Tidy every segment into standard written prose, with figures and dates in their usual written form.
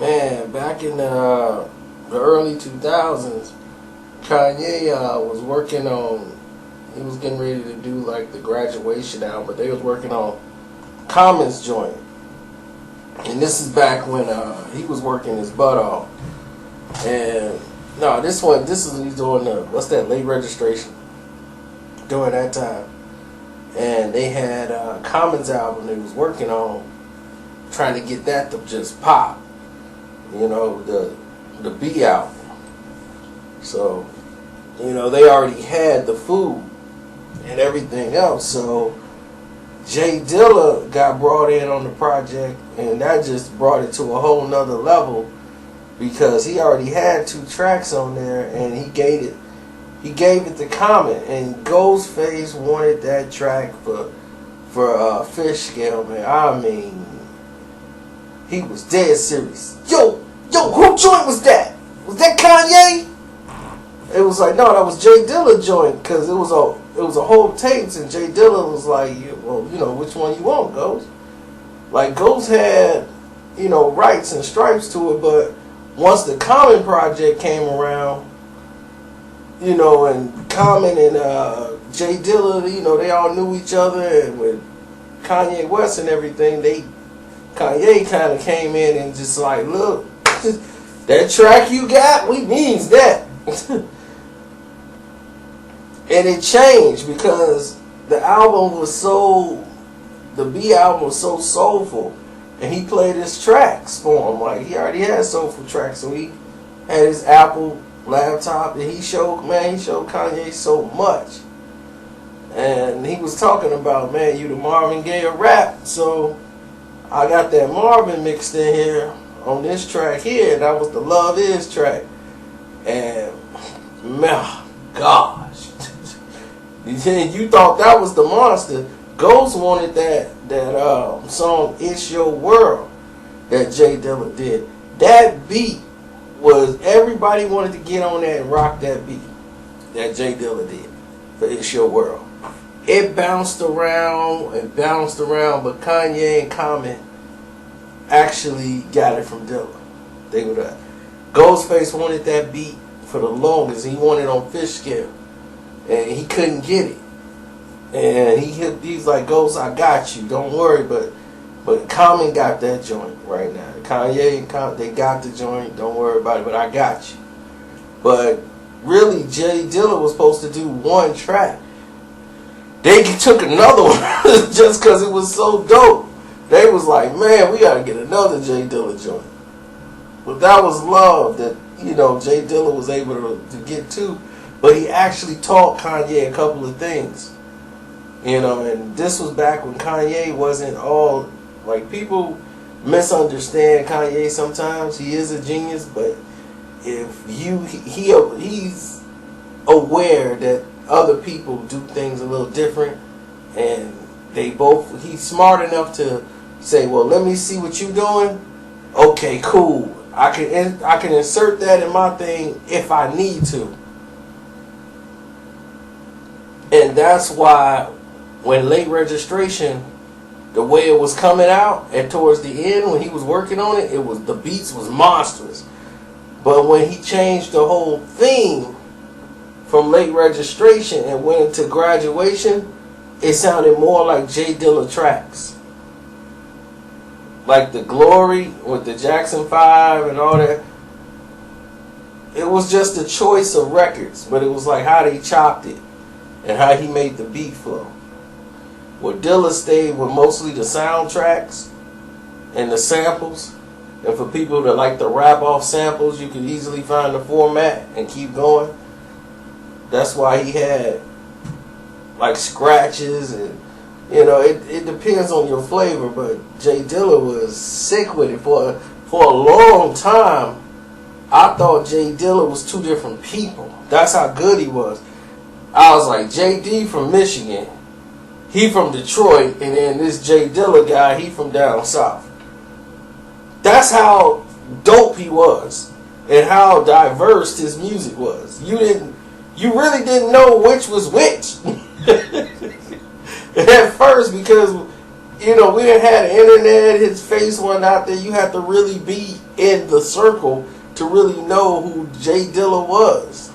Man, back in the early 2000s, Kanye was working on. He was getting ready to do like the graduation album, but they was working on Common's joint. And this is back when he was working his butt off. And no, this is he's doing the what's that late registration during that time. And they had Common's album they was working on, trying to get that to just pop. You know, the B album. So, you know, they already had the food and everything else. So J Dilla got brought in on the project, and that just brought it to a whole nother level because he already had 2 tracks on there, and he gave it to Common, and Ghostface wanted that track for Fish Scale, man. I mean, he was dead serious. Yo, who joint was that? Was that Kanye? It was like, no, that was J Dilla joint, because it was a whole tapes, and J Dilla was like, well, you know, which one you want, Ghost? Like, Ghost had, you know, rights and stripes to it, but once the Common project came around, you know, and Common and J Dilla, you know, they all knew each other, and with Kanye West and everything, Kanye kind of came in and just like, look, that track you got, we means that. And it changed because the B album was so soulful, and he played his tracks for him. Like, he already had soulful tracks, so he had his Apple laptop, and he showed Kanye so much. And he was talking about, man, you the Marvin Gaye of rap, so I got that Marvin mixed in here on this track here. That was the Love Is track. And, man, gosh. You thought that was the monster. Ghost wanted that song It's Your World that J Dilla did. That beat was, everybody wanted to get on that and rock that beat that J Dilla did for It's Your World. It bounced around and bounced around, but Kanye and Common actually got it from Dilla. They were Ghostface wanted that beat for the longest. He wanted it on Fish Scale, and he couldn't get it. And he's like, Ghost, I got you. Don't worry. But Common got that joint right now. Kanye and Common, they got the joint. Don't worry about it. But I got you. But really, J Dilla was supposed to do 1 track. They took another one just because it was so dope. They was like, man, we got to get another J Dilla joint. But that was love that, you know, J Dilla was able to get to. But he actually taught Kanye a couple of things. You know, and this was back when Kanye wasn't all, like, people misunderstand Kanye sometimes. He is a genius, but if he's aware that other people do things a little different, and he's smart enough to say, well, let me see what you're doing. Okay, cool. I can insert that in my thing if I need to. And that's why when late registration, the way it was coming out, and towards the end when he was working on it, the beats was monstrous. But when he changed the whole theme from late registration and went into graduation, it sounded more like J Dilla tracks. Like the Glory with the Jackson 5 and all that. It was just a choice of records, but it was like how they chopped it and how he made the beat flow. Where Dilla stayed with mostly the soundtracks and the samples. And for people that like to rap off samples, you can easily find the format and keep going. That's why he had like scratches, and you know, it depends on your flavor, but J Dilla was sick with it for a long time. I thought J Dilla was 2 different people. That's how good he was. I was like, JD from Michigan, he from Detroit, and then this J Dilla guy, he from down south. That's how dope he was, and how diverse his music was. You really didn't know which was which at first, because you know, we didn't have the internet. His face wasn't out there. You had to really be in the circle to really know who J Dilla was.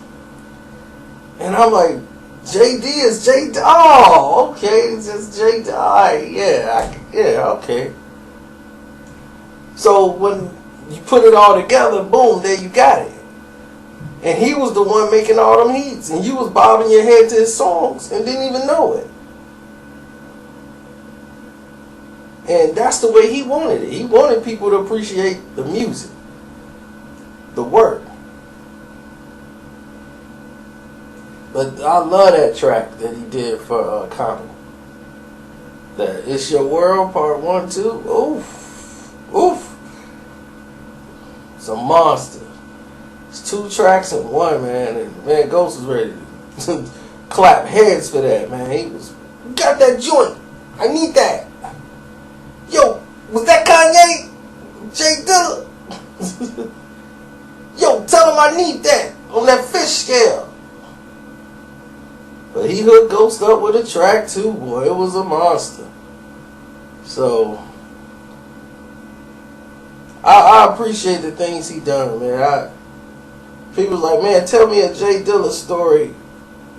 And I'm like, JD is J. Oh, okay, it's just J. Right, yeah, okay. So when you put it all together, boom, there you got it. And he was the one making all them hits, and you was bobbing your head to his songs and didn't even know it. And that's the way he wanted it. He wanted people to appreciate the music, the work. But I love that track that he did for Common. That It's Your World Part 1, 2. Oof. It's a monster. It's 2 tracks in one, man. And man, Ghost was ready to clap heads for that, man. He was, got that joint. I need that. Yo, was that Kanye? J Dilla? Yo, tell him I need that on that fish scale. But he hooked Ghost up with a track too, boy. It was a monster. So I appreciate the things he done, man. People like, man, tell me a J Dilla story.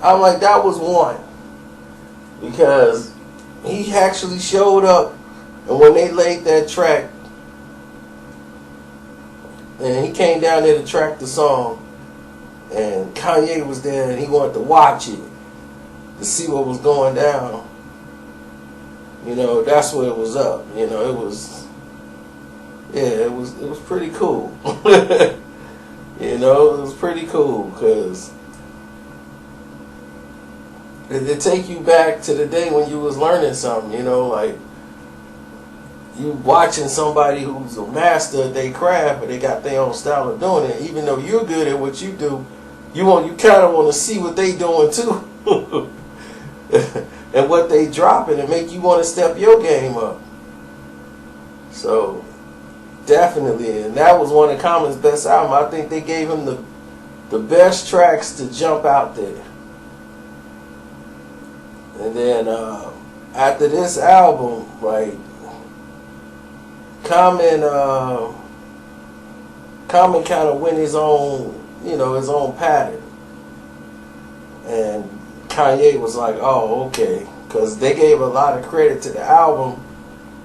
I'm like, that was one. Because he actually showed up, and when they laid that track, and he came down there to track the song, and Kanye was there, and he wanted to watch it to see what was going down. You know, that's what it was up. You know, it was, yeah, it was pretty cool. You know, it was pretty cool because it take you back to the day when you was learning something. You know, like you watching somebody who's a master at their craft, but they got their own style of doing it. Even though you're good at what you do, you kind of want to see what they doing too. And what they dropping and make you want to step your game up. So definitely, and that was one of Common's best albums. I think they gave him the best tracks to jump out there. And then after this album, like Common kind of went his own, you know, his own pattern. And Kanye was like, oh, okay. Because they gave a lot of credit to the album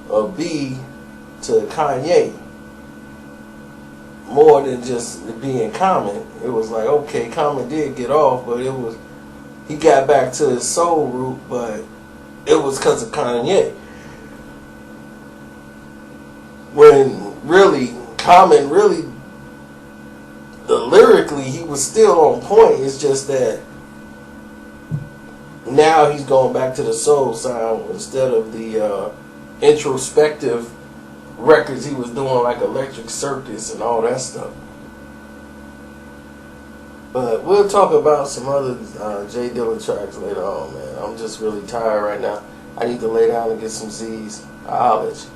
of B to Kanye. More than just being Common. It was like, okay, Common did get off, but it was, he got back to his soul root, but it was because of Kanye. When really, Common really, lyrically, he was still on point. It's just that now he's going back to the soul sound instead of the introspective records he was doing, like Electric Circus and all that stuff. But we'll talk about some other J Dilla tracks later on, man. I'm just really tired right now. I need to lay down and get some Z's. I'll holler at you.